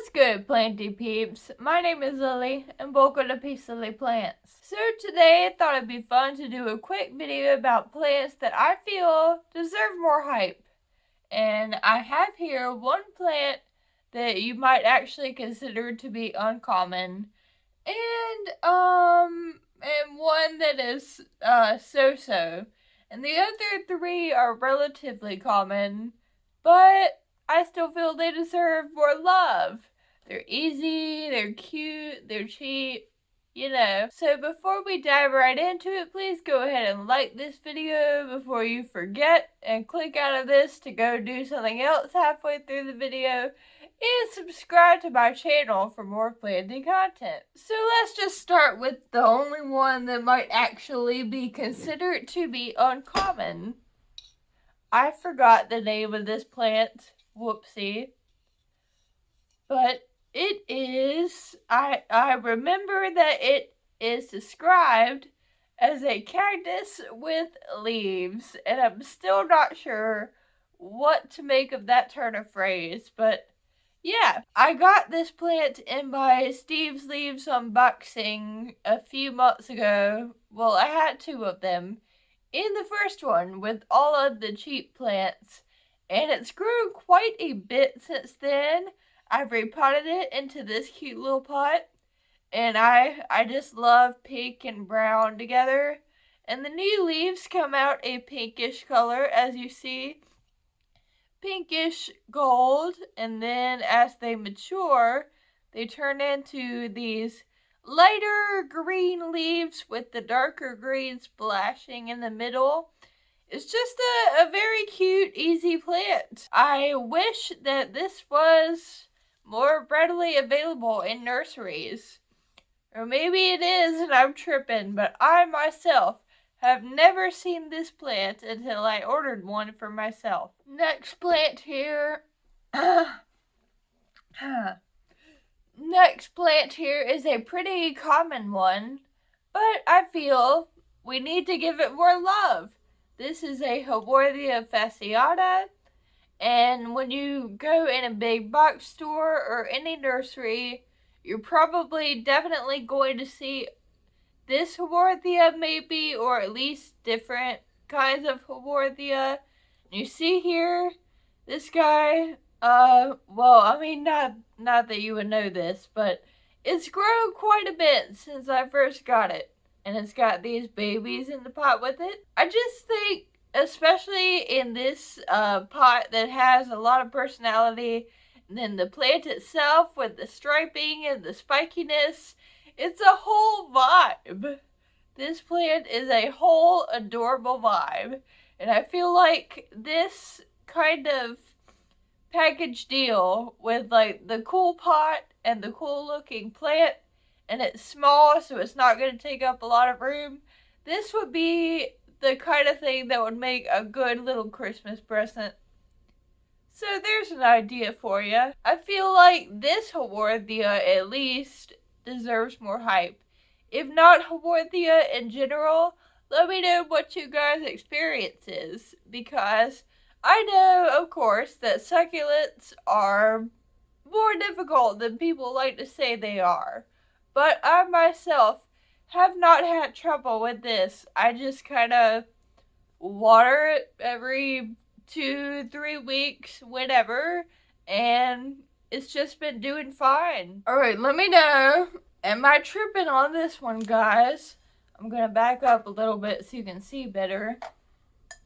What's good, planty peeps? My name is Lily, and welcome to Peace Lily Plants. So today I thought it'd be fun to do a quick video about plants that I feel deserve more hype. And I have here one plant that you might actually consider to be uncommon, and one that is so-so. And the other three are relatively common, but I still feel they deserve more love. They're easy, they're cute, they're cheap, you know. So before we dive right into it, please go ahead and like this video before you forget, and click out of this to go do something else halfway through the video, and subscribe to my channel for more planting content. So let's just start with the only one that might actually be considered to be uncommon. I forgot the name of this plant, Whoopsie, but it is, I remember that it is described as a cactus with leaves, and I'm still not sure what to make of that turn of phrase, but yeah, I got this plant in my Steve's Leaves unboxing a few months ago. Well, I had two of them. In the first one, with all of the cheap plants, and it's grown quite a bit since then. I've repotted it into this cute little pot, and I just love pink and brown together. And the new leaves come out a pinkish color, as you see. Pinkish gold, and then as they mature, they turn into these lighter green leaves with the darker green splashing in the middle. It's just a very cute, easy plant. I wish that this was more readily available in nurseries. Or maybe it is and I'm tripping, but I myself have never seen this plant until I ordered one for myself. Next plant here. Next plant here is a pretty common one, but I feel we need to give it more love. This is a Haworthia fasciata, and when you go in a big box store or any nursery, you're probably definitely going to see this Haworthia maybe, or at least different kinds of Haworthia. You see here, this guy, well, I mean, not that you would know this, but it's grown quite a bit since I first got it. And it's got these babies in the pot with it. I just think, especially in this pot that has a lot of personality, and then the plant itself with the striping and the spikiness, it's a whole vibe. This plant is a whole adorable vibe. And I feel like this kind of package deal with like the cool pot and the cool looking plant, and it's small so it's not going to take up a lot of room, this would be the kind of thing that would make a good little Christmas present. So there's an idea for you. I feel like this Haworthia at least deserves more hype. If not Haworthia in general, let me know what you guys' experience is, because I know, of course, that succulents are more difficult than people like to say they are, but I myself have not had trouble with this. I just kind of water it every 2-3 weeks, whatever, and it's just been doing fine. Alright, let me know. Am I tripping on this one, guys? I'm gonna back up a little bit so you can see better.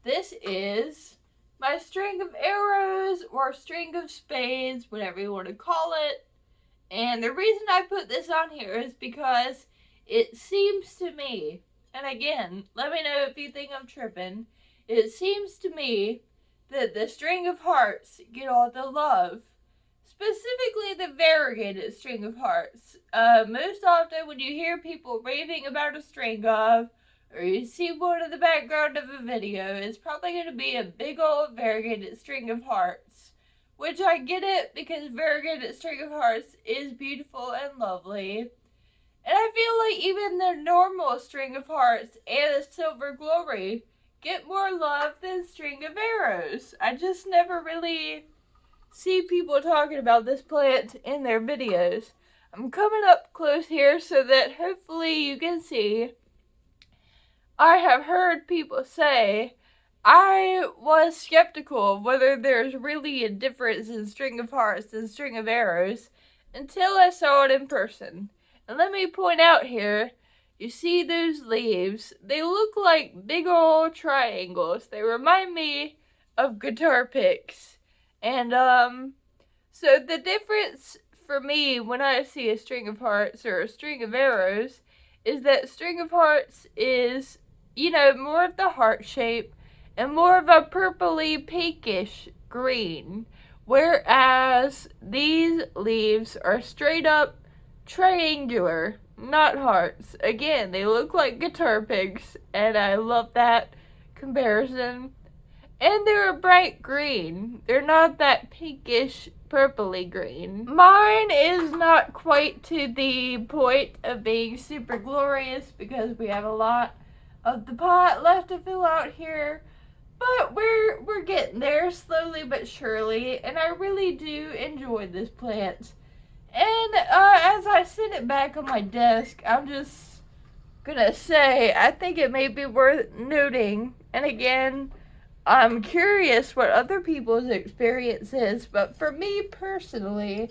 This is my string of arrows, or string of spades, whatever you want to call it. And the reason I put this on here is because it seems to me, and again, let me know if you think I'm tripping, it seems to me that the string of hearts get all the love. Specifically the variegated string of hearts. Most often when you hear people raving about a string of, or you see one in the background of a video, it's probably going to be a big old variegated string of hearts. Which I get it, because variegated string of hearts is beautiful and lovely. And I feel like even the normal string of hearts and the silver glory get more love than string of arrows. I just never really see people talking about this plant in their videos. I'm coming up close here so that hopefully you can see. I have heard people say I was skeptical of whether there's really a difference in string of hearts and string of arrows until I saw it in person. And let me point out here, you see those leaves? They look like big old triangles. They remind me of guitar picks. And so the difference for me when I see a string of hearts or a string of arrows is that string of hearts is, you know, more of the heart shape and more of a purpley pinkish green, whereas these leaves are straight up triangular, not hearts. Again, they look like guitar picks, and I love that comparison. And they're a bright green. They're not that pinkish, purpley green. Mine is not quite to the point of being super glorious because we have a lot of the pot left to fill out here. But we're getting there slowly but surely, and I really do enjoy this plant. And as I sit it back on my desk, I'm just gonna say I think it may be worth noting, and again, I'm curious what other people's experience is, but for me personally,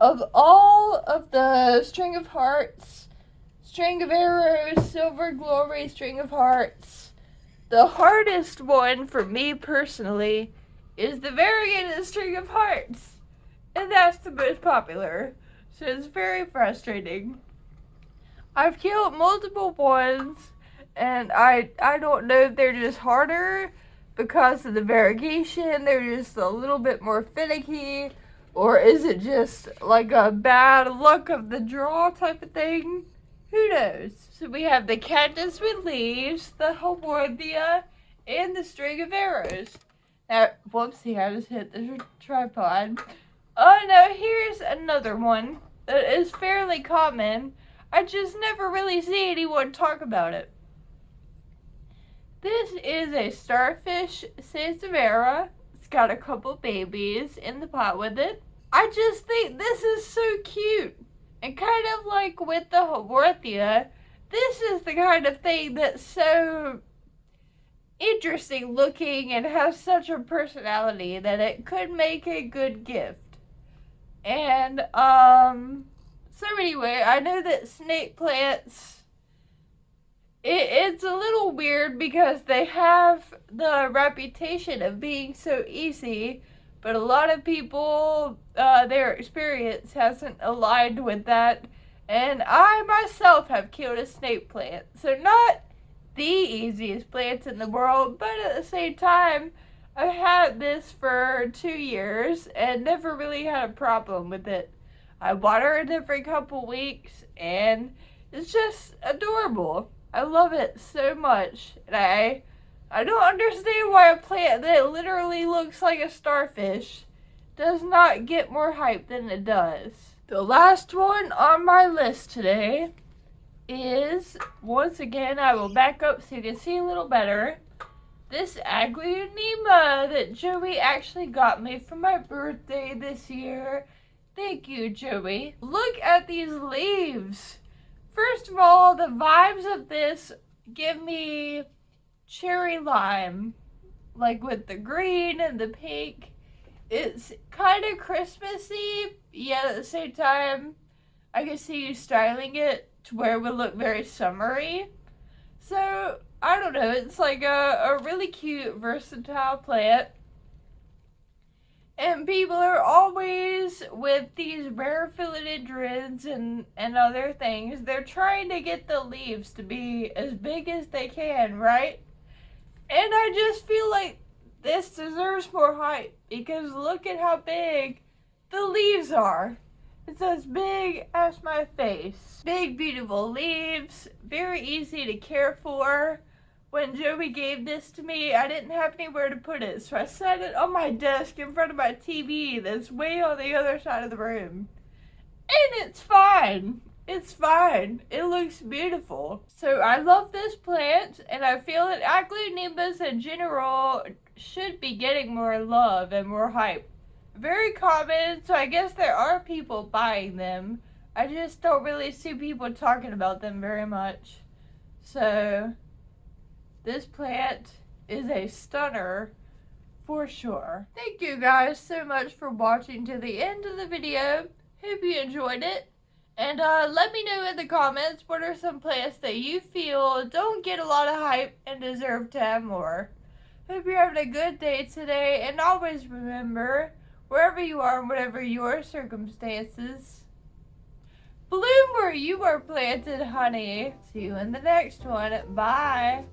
of all of the string of hearts, string of arrows, silver glory, string of hearts, the hardest one for me personally is the variegated string of hearts, and that's the most popular, so it's very frustrating. I've killed multiple ones, and I don't know if they're just harder because of the variegation, they're just a little bit more finicky, or is it just like a bad luck of the draw type of thing? Who knows? So we have the cactus with leaves, the Haworthia, and the string of arrows. Now, whoopsie, I just hit the tripod. Oh no, here's another one that is fairly common. I just never really see anyone talk about it. This is a Starfish Sansevieria. It's got a couple babies in the pot with it. I just think this is so cute. And kind of like with the Haworthia, this is the kind of thing that's so interesting looking and has such a personality that it could make a good gift. And, so anyway, I know that snake plants, it's a little weird because they have the reputation of being so easy, but a lot of people, their experience hasn't aligned with that, and I myself have killed a snake plant, so not the easiest plants in the world, but at the same time, I've had this for 2 years and never really had a problem with it. I water it every couple weeks, and it's just adorable. I love it so much, and I don't understand why a plant that literally looks like a starfish does not get more hype than it does. The last one on my list today is, once again, I will back up so you can see a little better, this Aglaonema that Joey actually got me for my birthday this year. Thank you, Joey. Look at these leaves. First of all, the vibes of this give me cherry lime, like with the green and the pink. It's kind of Christmassy, yet at the same time, I can see you styling it to where it would look very summery. So, I don't know, it's like a really cute, versatile plant. And people are always, with these rare philodendrons and other things, they're trying to get the leaves to be as big as they can, right? And I just feel like this deserves more hype, because look at how big the leaves are. It's as big as my face. Big, beautiful leaves, very easy to care for. When Joey gave this to me, I didn't have anywhere to put it, so I set it on my desk in front of my TV that's way on the other side of the room. And it's fine. It's fine. It looks beautiful. So I love this plant, and I feel that Aglaonemas in general should be getting more love and more hype. very common, so I guess there are people buying them. I just don't really see people talking about them very much. So, this plant is a stunner for sure. Thank you guys so much for watching to the end of the video. Hope you enjoyed it. And let me know in the comments what are some plants that you feel don't get a lot of hype and deserve to have more. Hope you're having a good day today, and always remember, wherever you are and whatever your circumstances, bloom where you are planted, honey. See you in the next one. Bye.